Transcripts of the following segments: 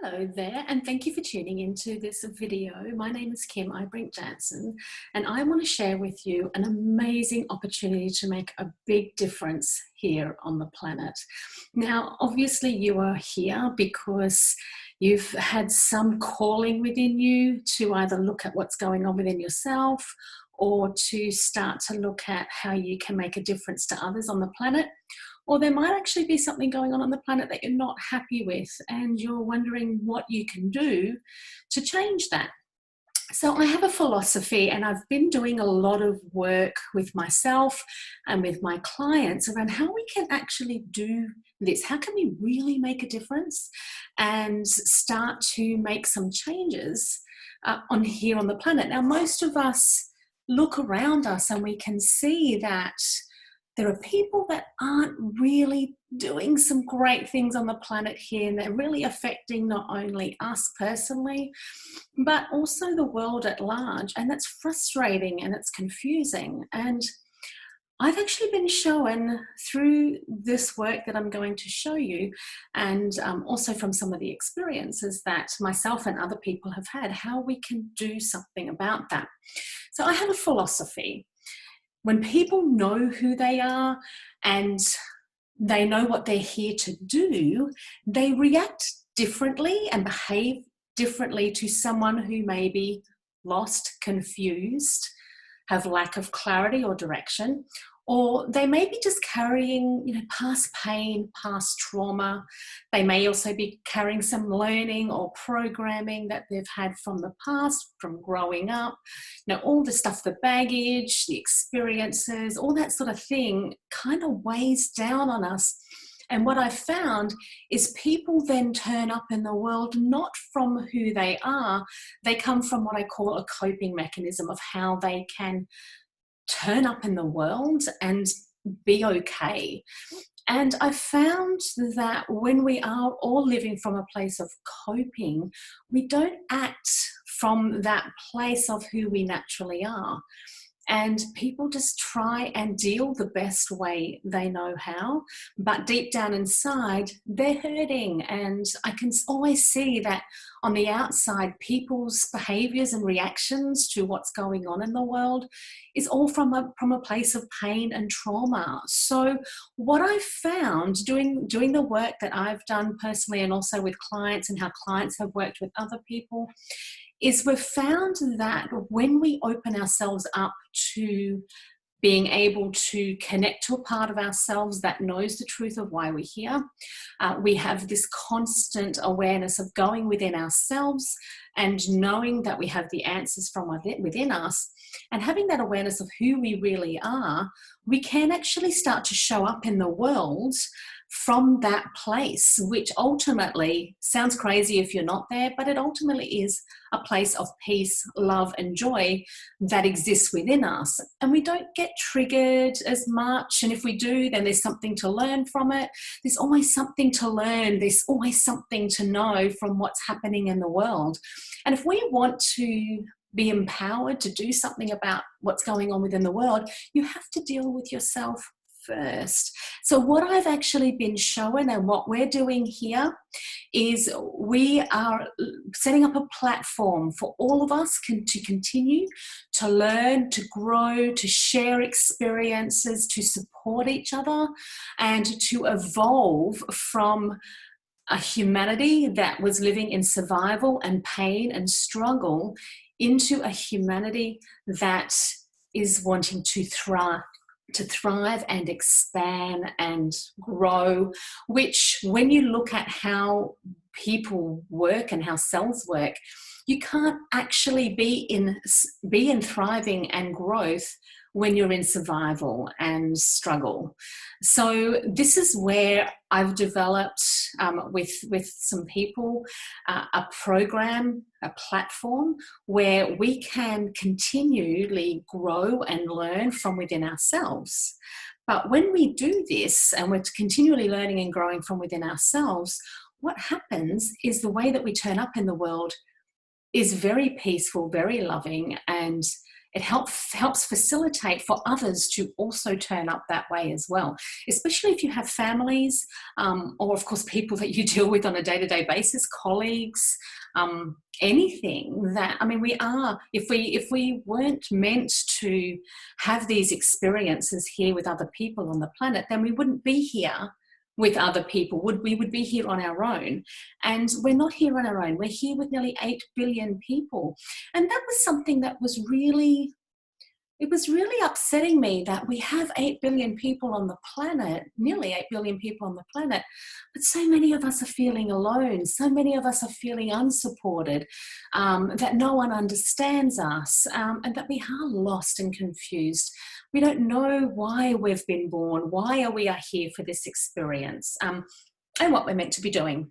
Hello there, and thank you for tuning into this video. My name is Kim Eyebrink Jansen, and I want to share with you an amazing opportunity to make a big difference here on the planet. Now, obviously, you are here because you've had some calling within you to either look at what's going on within yourself or to start to look at how you can make a difference to others on the planet. Or there might actually be something going on the planet that you're not happy with and you're wondering what you can do to change that. So I have a philosophy, and I've been doing a lot of work with myself and with my clients around how we can actually do this. How can we really make a difference and start to make some changes on here on the planet? Now, most of us look around us and we can see that there are people that aren't really doing some great things on the planet here, and they're really affecting not only us personally, but also the world at large. And that's frustrating and it's confusing. And I've actually been shown through this work that I'm going to show you, and also from some of the experiences that myself and other people have had, how we can do something about that. So I have a philosophy. When people know who they are and they know what they're here to do, they react differently and behave differently to someone who may be lost, confused, have lack of clarity or direction, or they may be just carrying, past pain, past trauma. They may also be carrying some learning or programming that they've had from the past, from growing up. All the stuff, the baggage, the experiences, all that sort of thing kind of weighs down on us. And what I've found is people then turn up in the world not from who they are. They come from what I call a coping mechanism of how they can turn up in the world and be okay. And I found that when we are all living from a place of coping, we don't act from that place of who we naturally are. And people just try and deal the best way they know how. But deep down inside, they're hurting. And I can always see that on the outside, people's behaviors and reactions to what's going on in the world is all from a place of pain and trauma. So what I've found doing the work that I've done personally, and also with clients and how clients have worked with other people, is we've found that when we open ourselves up to being able to connect to a part of ourselves that knows the truth of why we're here, we have this constant awareness of going within ourselves and knowing that we have the answers from within us, and having that awareness of who we really are, we can actually start to show up in the world from that place, which ultimately sounds crazy if you're not there, but it ultimately is a place of peace, love, and joy that exists within us. And we don't get triggered as much. And if we do, then there's something to learn from it. There's always something to learn. There's always something to know from what's happening in the world. And if we want to be empowered to do something about what's going on within the world, you have to deal with yourself first. So what I've actually been shown and what we're doing here is we are setting up a platform for all of us to continue to learn, to grow, to share experiences, to support each other, and to evolve from a humanity that was living in survival and pain and struggle into a humanity that is wanting to thrive and expand and grow, which when you look at how people work and how cells work, you can't actually be in thriving and growth when you're in survival and struggle. So this is where I've developed with some people a program, a platform where we can continually grow and learn from within ourselves. But when we do this and we're continually learning and growing from within ourselves, what happens is the way that we turn up in the world is very peaceful, very loving, and it helps facilitate for others to also turn up that way as well, especially if you have families, or of course people that you deal with on a day-to-day basis, colleagues, anything that, I mean, if we weren't meant to have these experiences here with other people on the planet, then we wouldn't be here with other people. We would be here on our own. And we're not here on our own. We're here with nearly 8 billion people. And that was something that was really, it was really upsetting me, that we have 8 billion people on the planet, nearly 8 billion people on the planet, but so many of us are feeling alone. So many of us are feeling unsupported, that no one understands us, and that we are lost and confused. We don't know why we've been born, why we are here for this experience, and what we're meant to be doing.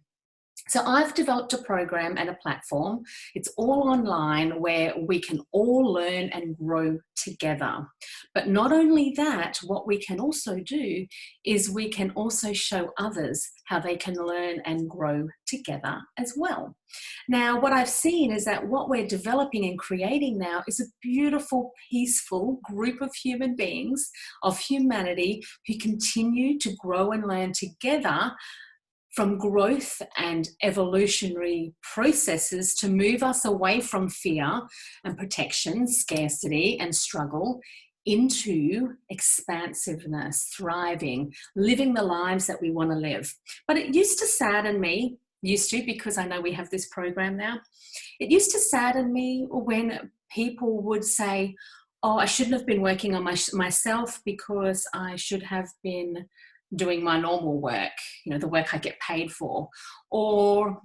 So I've developed a program and a platform. It's all online, where we can all learn and grow together. But not only that, what we can also do is we can also show others how they can learn and grow together as well. Now, what I've seen is that what we're developing and creating now is a beautiful, peaceful group of human beings, of humanity, who continue to grow and learn together from growth and evolutionary processes to move us away from fear and protection, scarcity and struggle, into expansiveness, thriving, living the lives that we want to live. But it used to sadden me, because I know we have this program now, it used to sadden me when people would say, oh, I shouldn't have been working on myself because I should have been doing my normal work, the work I get paid for, or,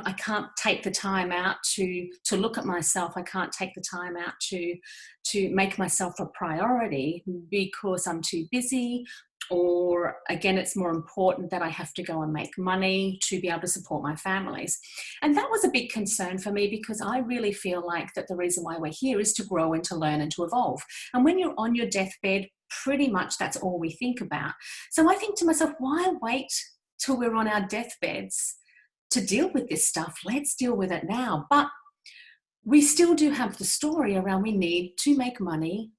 I can't take the time out to look at myself. I can't take the time out to make myself a priority because I'm too busy, or again, it's more important that I have to go and make money to be able to support my families. And that was a big concern for me, because I really feel like that the reason why we're here is to grow and to learn and to evolve. And when you're on your deathbed, pretty much that's all we think about. So I think to myself, why wait till we're on our deathbeds to deal with this stuff? Let's deal with it now. But we still do have the story around we need to make money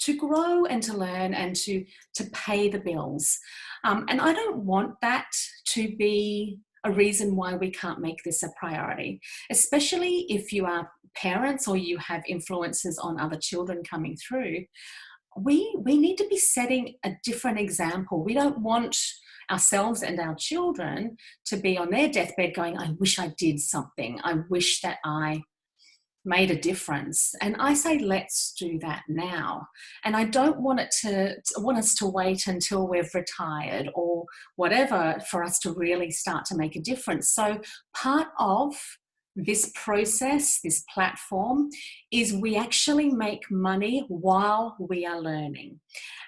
to grow and to learn and to pay the bills. And I don't want that to be a reason why we can't make this a priority, especially if you are parents or you have influences on other children coming through. We need to be setting a different example. We don't want ourselves and our children to be on their deathbed going, I wish I did something. I wish that I made a difference. And I say, let's do that now. And I don't want us to wait until we've retired or whatever for us to really start to make a difference. So part of this process, this platform, is we actually make money while we are learning.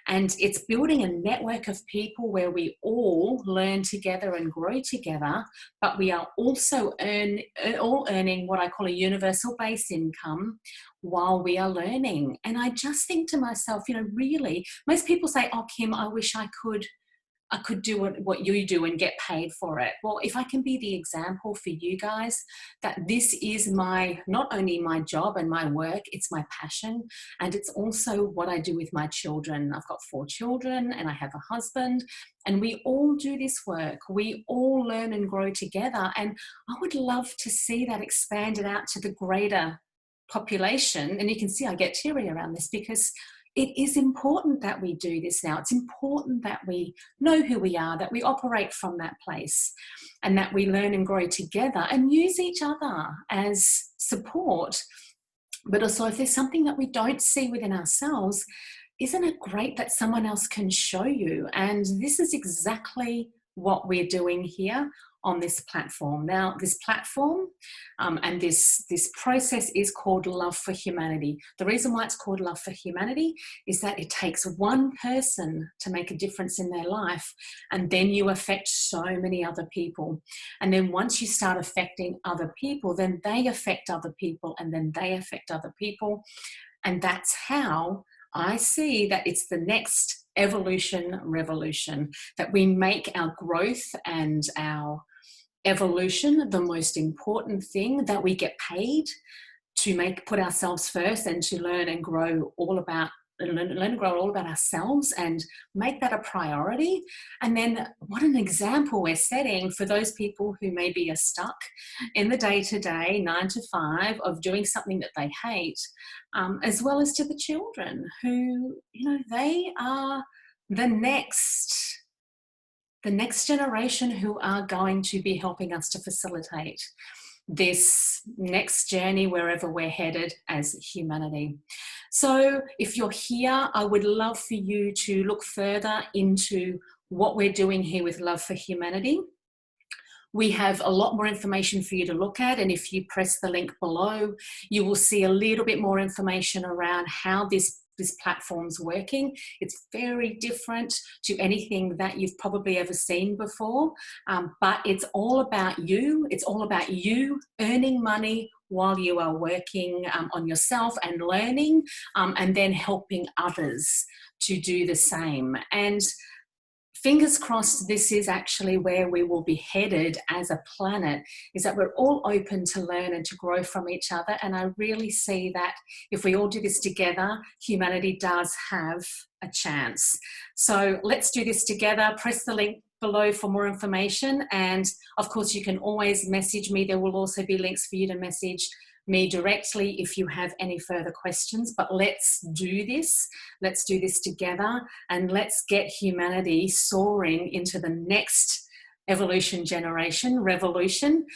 And it's building a network of people where we all learn together and grow together, but we are also all earning what I call a universal base income while we are learning. And I just think to myself, really, most people say, oh, Kim, I wish I could do what you do and get paid for it. Well, if I can be the example for you guys that this is not only my job and my work, it's my passion, and it's also what I do with my children. I've got 4 children and I have a husband, and we all do this work. We all learn and grow together. And I would love to see that expanded out to the greater population. And you can see I get teary around this, because it is important that we do this now. It's important that we know who we are, that we operate from that place, and that we learn and grow together and use each other as support. But also, if there's something that we don't see within ourselves, isn't it great that someone else can show you? And this is exactly what we're doing here on this platform. Now, this platform and this process is called Love for Humanity. The reason why it's called Love for Humanity is that it takes one person to make a difference in their life, and then you affect so many other people. And then once you start affecting other people, then they affect other people, and then they affect other people. And that's how I see that it's the next evolution revolution, that we make our growth and our evolution the most important thing, that we get paid put ourselves first and to learn and grow all about ourselves and make that a priority. And then what an example we're setting for those people who maybe are stuck in the day-to-day 9 to 5 of doing something that they hate, as well as to the children who, they are the next generation who are going to be helping us to facilitate this next journey wherever we're headed as humanity. So if you're here, I would love for you to look further into what we're doing here with Love for Humanity. We have a lot more information for you to look at, and if you press the link below, you will see a little bit more information around how this platform's working. It's very different to anything that you've probably ever seen before, but it's all about you. It's all about you earning money while you are working on yourself and learning, and then helping others to do the same. And fingers crossed, this is actually where we will be headed as a planet, is that we're all open to learn and to grow from each other. And I really see that if we all do this together, humanity does have a chance. So let's do this together. Press the link below for more information. And of course, you can always message me. There will also be links for you to message me directly if you have any further questions. But let's do this. Let's do this together, and let's get humanity soaring into the next evolution generation, revolution,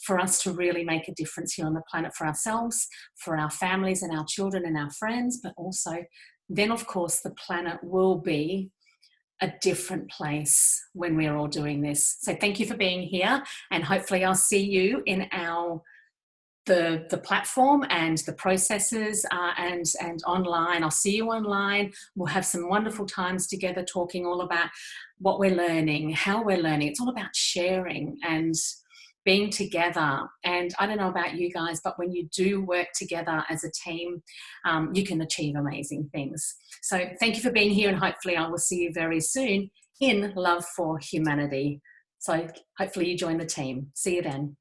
for us to really make a difference here on the planet for ourselves, for our families and our children and our friends, but also then, of course, the planet will be a different place when we're all doing this. So thank you for being here, and hopefully I'll see you in the platform and the processes and online. I'll see you online. We'll have some wonderful times together talking all about what we're learning, how we're learning. It's all about sharing and being together. And I don't know about you guys, but when you do work together as a team, you can achieve amazing things. So thank you for being here, and hopefully I will see you very soon in Love for Humanity. So hopefully you join the team. See you then.